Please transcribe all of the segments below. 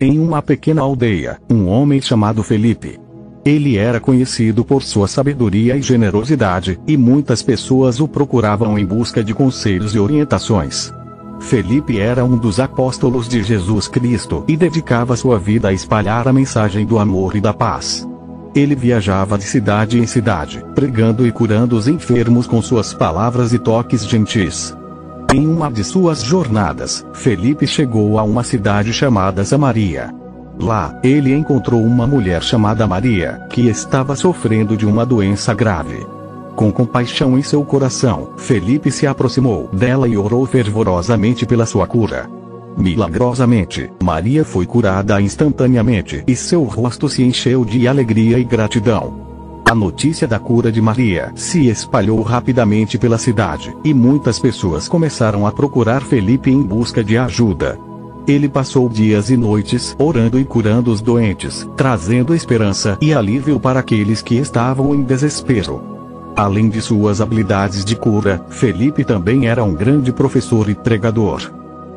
Em uma pequena aldeia, um homem chamado Felipe. Ele era conhecido por sua sabedoria e generosidade, e muitas pessoas o procuravam em busca de conselhos e orientações. Felipe era um dos apóstolos de Jesus Cristo e dedicava sua vida a espalhar a mensagem do amor e da paz. Ele viajava de cidade em cidade, pregando e curando os enfermos com suas palavras e toques gentis. Em uma de suas jornadas, Felipe chegou a uma cidade chamada Samaria. Lá, ele encontrou uma mulher chamada Maria, que estava sofrendo de uma doença grave. Com compaixão em seu coração, Felipe se aproximou dela e orou fervorosamente pela sua cura. Milagrosamente, Maria foi curada instantaneamente e seu rosto se encheu de alegria e gratidão. A notícia da cura de Maria se espalhou rapidamente pela cidade, e muitas pessoas começaram a procurar Felipe em busca de ajuda. Ele passou dias e noites orando e curando os doentes, trazendo esperança e alívio para aqueles que estavam em desespero. Além de suas habilidades de cura, Felipe também era um grande professor e pregador.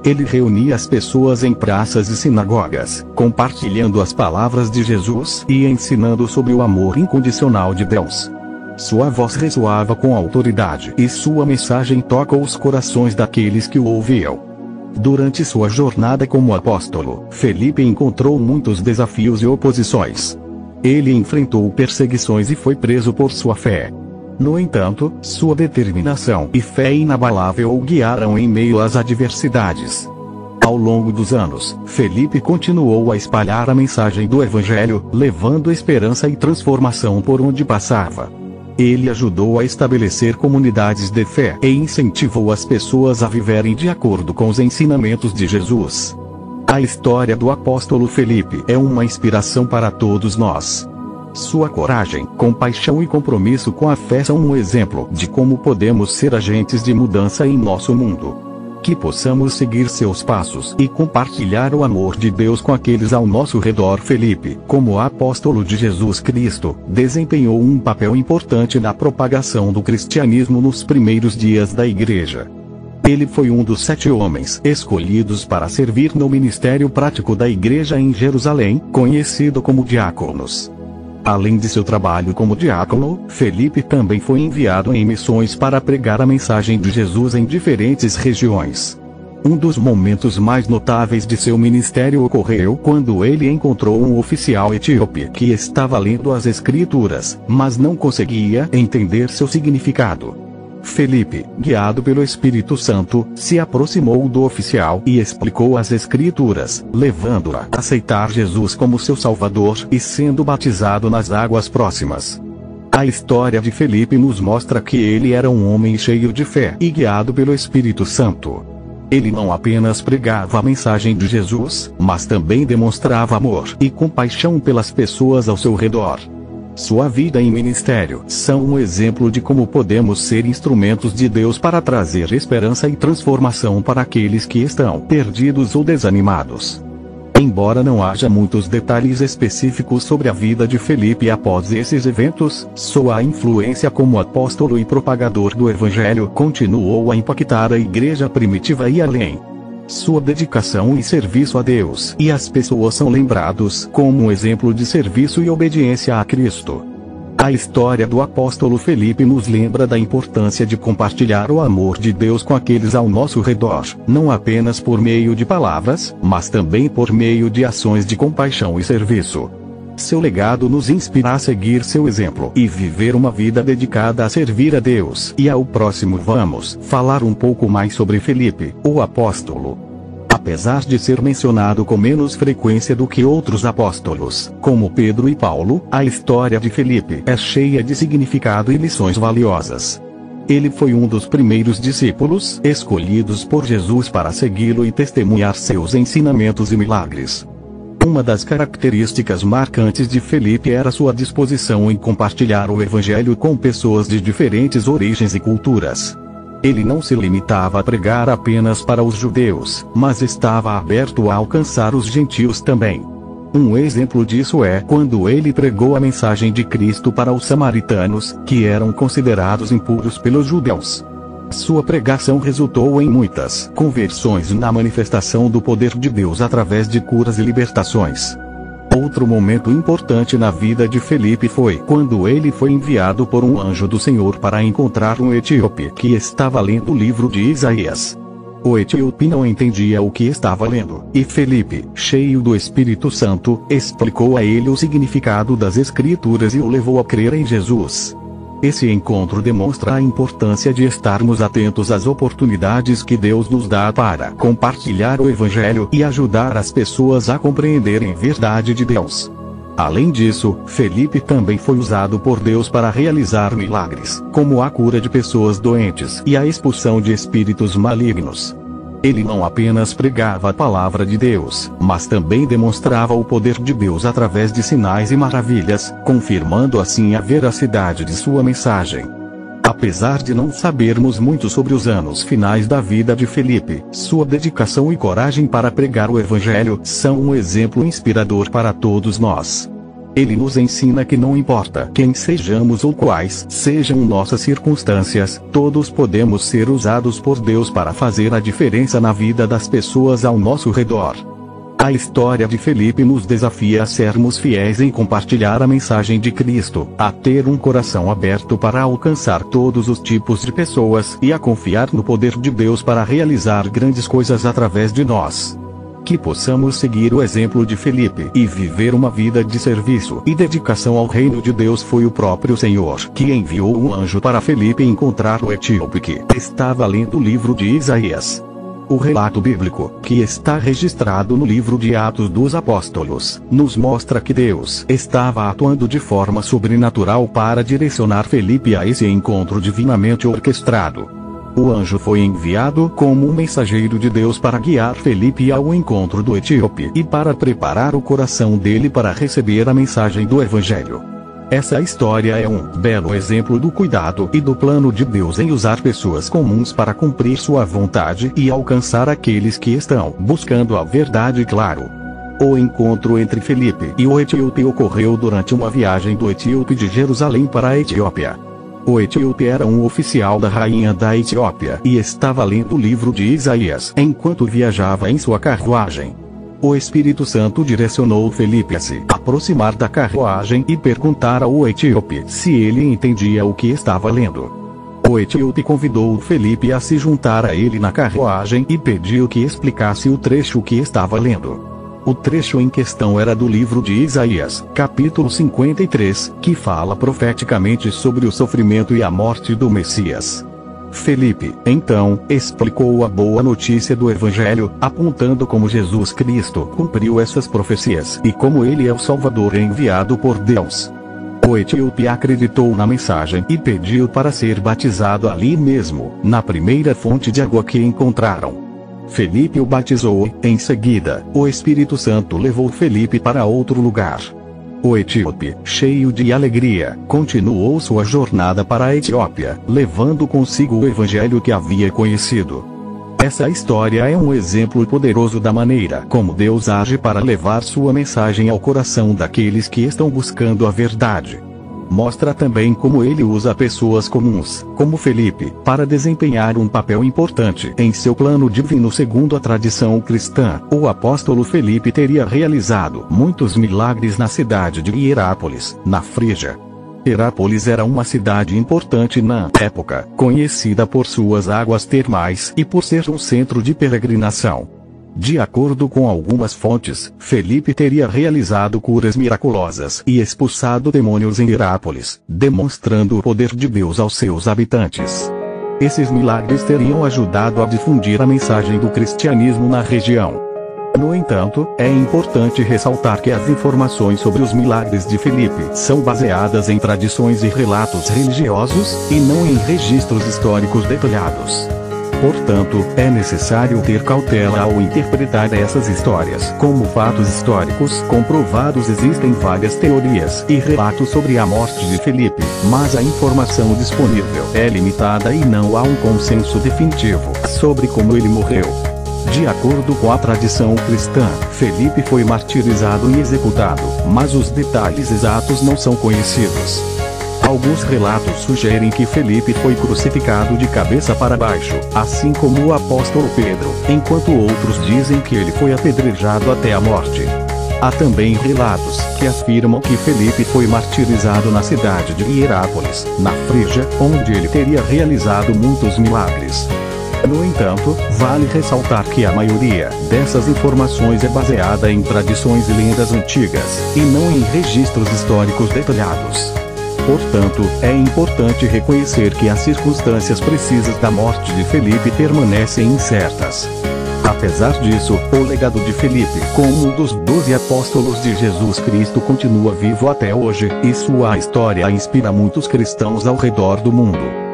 Ele reunia as pessoas em praças e sinagogas, compartilhando as palavras de Jesus e ensinando sobre o amor incondicional de Deus. Sua voz ressoava com autoridade e sua mensagem toca os corações daqueles que o ouviam. Durante sua jornada como apóstolo, Felipe encontrou muitos desafios e oposições. Ele enfrentou perseguições e foi preso por sua fé. No entanto, sua determinação e fé inabalável o guiaram em meio às adversidades. Ao longo dos anos, Felipe continuou a espalhar a mensagem do Evangelho, levando esperança e transformação por onde passava. Ele ajudou a estabelecer comunidades de fé e incentivou as pessoas a viverem de acordo com os ensinamentos de Jesus. A história do apóstolo Felipe é uma inspiração para todos nós. Sua coragem, compaixão e compromisso com a fé são um exemplo de como podemos ser agentes de mudança em nosso mundo. Que possamos seguir seus passos e compartilhar o amor de Deus com aqueles ao nosso redor. Felipe, como apóstolo de Jesus Cristo, desempenhou um papel importante na propagação do cristianismo nos primeiros dias da igreja. Ele foi um dos 7 homens escolhidos para servir no ministério prático da igreja em Jerusalém, conhecido como diáconos. Além de seu trabalho como diácono, Felipe também foi enviado em missões para pregar a mensagem de Jesus em diferentes regiões. Um dos momentos mais notáveis de seu ministério ocorreu quando ele encontrou um oficial etíope que estava lendo as Escrituras, mas não conseguia entender seu significado. Felipe, guiado pelo Espírito Santo, se aproximou do oficial e explicou as Escrituras, levando-a a aceitar Jesus como seu Salvador e sendo batizado nas águas próximas. A história de Felipe nos mostra que ele era um homem cheio de fé e guiado pelo Espírito Santo. Ele não apenas pregava a mensagem de Jesus, mas também demonstrava amor e compaixão pelas pessoas ao seu redor. Sua vida e ministério são um exemplo de como podemos ser instrumentos de Deus para trazer esperança e transformação para aqueles que estão perdidos ou desanimados. Embora não haja muitos detalhes específicos sobre a vida de Felipe após esses eventos, sua influência como apóstolo e propagador do Evangelho continuou a impactar a igreja primitiva e além. Sua dedicação e serviço a Deus e às pessoas são lembrados como um exemplo de serviço e obediência a Cristo. A história do apóstolo Felipe nos lembra da importância de compartilhar o amor de Deus com aqueles ao nosso redor, não apenas por meio de palavras, mas também por meio de ações de compaixão e serviço. Seu legado nos inspira a seguir seu exemplo e viver uma vida dedicada a servir a Deus e ao próximo. Vamos falar um pouco mais sobre Felipe, o apóstolo. Apesar de ser mencionado com menos frequência do que outros apóstolos, como Pedro e Paulo, a história de Felipe é cheia de significado e lições valiosas. Ele foi um dos primeiros discípulos escolhidos por Jesus para segui-lo e testemunhar seus ensinamentos e milagres. Uma das características marcantes de Felipe era sua disposição em compartilhar o Evangelho com pessoas de diferentes origens e culturas. Ele não se limitava a pregar apenas para os judeus, mas estava aberto a alcançar os gentios também. Um exemplo disso é quando ele pregou a mensagem de Cristo para os samaritanos, que eram considerados impuros pelos judeus. Sua pregação resultou em muitas conversões na manifestação do poder de Deus através de curas e libertações. Outro momento importante na vida de Felipe foi quando ele foi enviado por um anjo do Senhor para encontrar um etíope que estava lendo o livro de Isaías. O etíope não entendia o que estava lendo, e Felipe, cheio do Espírito Santo, explicou a ele o significado das Escrituras e o levou a crer em Jesus. Esse encontro demonstra a importância de estarmos atentos às oportunidades que Deus nos dá para compartilhar o Evangelho e ajudar as pessoas a compreenderem a verdade de Deus. Além disso, Felipe também foi usado por Deus para realizar milagres, como a cura de pessoas doentes e a expulsão de espíritos malignos. Ele não apenas pregava a palavra de Deus, mas também demonstrava o poder de Deus através de sinais e maravilhas, confirmando assim a veracidade de sua mensagem. Apesar de não sabermos muito sobre os anos finais da vida de Felipe, sua dedicação e coragem para pregar o Evangelho são um exemplo inspirador para todos nós. Ele nos ensina que não importa quem sejamos ou quais sejam nossas circunstâncias, todos podemos ser usados por Deus para fazer a diferença na vida das pessoas ao nosso redor. A história de Felipe nos desafia a sermos fiéis em compartilhar a mensagem de Cristo, a ter um coração aberto para alcançar todos os tipos de pessoas e a confiar no poder de Deus para realizar grandes coisas através de nós. Que possamos seguir o exemplo de Felipe e viver uma vida de serviço e dedicação ao reino de Deus. Foi o próprio Senhor que enviou um anjo para Felipe encontrar o etíope que estava lendo o livro de Isaías. O relato bíblico, que está registrado no livro de Atos dos Apóstolos, nos mostra que Deus estava atuando de forma sobrenatural para direcionar Felipe a esse encontro divinamente orquestrado. O anjo foi enviado como um mensageiro de Deus para guiar Felipe ao encontro do etíope e para preparar o coração dele para receber a mensagem do Evangelho. Essa história é um belo exemplo do cuidado e do plano de Deus em usar pessoas comuns para cumprir sua vontade e alcançar aqueles que estão buscando a verdade. Claro. O encontro entre Felipe e o etíope ocorreu durante uma viagem do etíope de Jerusalém para a Etiópia. O etíope era um oficial da rainha da Etiópia e estava lendo o livro de Isaías enquanto viajava em sua carruagem. O Espírito Santo direcionou Felipe a se aproximar da carruagem e perguntar ao etíope se ele entendia o que estava lendo. O etíope convidou Felipe a se juntar a ele na carruagem e pediu que explicasse o trecho que estava lendo. O trecho em questão era do livro de Isaías, capítulo 53, que fala profeticamente sobre o sofrimento e a morte do Messias. Felipe, então, explicou a boa notícia do Evangelho, apontando como Jesus Cristo cumpriu essas profecias e como ele é o Salvador enviado por Deus. O etíope acreditou na mensagem e pediu para ser batizado ali mesmo, na primeira fonte de água que encontraram. Felipe o batizou, em seguida, o Espírito Santo levou Felipe para outro lugar. O etíope, cheio de alegria, continuou sua jornada para a Etiópia, levando consigo o Evangelho que havia conhecido. Essa história é um exemplo poderoso da maneira como Deus age para levar sua mensagem ao coração daqueles que estão buscando a verdade. Mostra também como ele usa pessoas comuns, como Felipe, para desempenhar um papel importante em seu plano divino. Segundo a tradição cristã, o apóstolo Felipe teria realizado muitos milagres na cidade de Hierápolis, na Frígia. Hierápolis era uma cidade importante na época, conhecida por suas águas termais e por ser um centro de peregrinação. De acordo com algumas fontes, Felipe teria realizado curas miraculosas e expulsado demônios em Hierápolis, demonstrando o poder de Deus aos seus habitantes. Esses milagres teriam ajudado a difundir a mensagem do cristianismo na região. No entanto, é importante ressaltar que as informações sobre os milagres de Felipe são baseadas em tradições e relatos religiosos, e não em registros históricos detalhados. Portanto, é necessário ter cautela ao interpretar essas histórias como fatos históricos comprovados. Existem várias teorias e relatos sobre a morte de Felipe, mas a informação disponível é limitada e não há um consenso definitivo sobre como ele morreu. De acordo com a tradição cristã, Felipe foi martirizado e executado, mas os detalhes exatos não são conhecidos. Alguns relatos sugerem que Felipe foi crucificado de cabeça para baixo, assim como o apóstolo Pedro, enquanto outros dizem que ele foi apedrejado até a morte. Há também relatos que afirmam que Felipe foi martirizado na cidade de Hierápolis, na Frígia, onde ele teria realizado muitos milagres. No entanto, vale ressaltar que a maioria dessas informações é baseada em tradições e lendas antigas, e não em registros históricos detalhados. Portanto, é importante reconhecer que as circunstâncias precisas da morte de Felipe permanecem incertas. Apesar disso, o legado de Felipe como um dos 12 apóstolos de Jesus Cristo continua vivo até hoje, e sua história inspira muitos cristãos ao redor do mundo.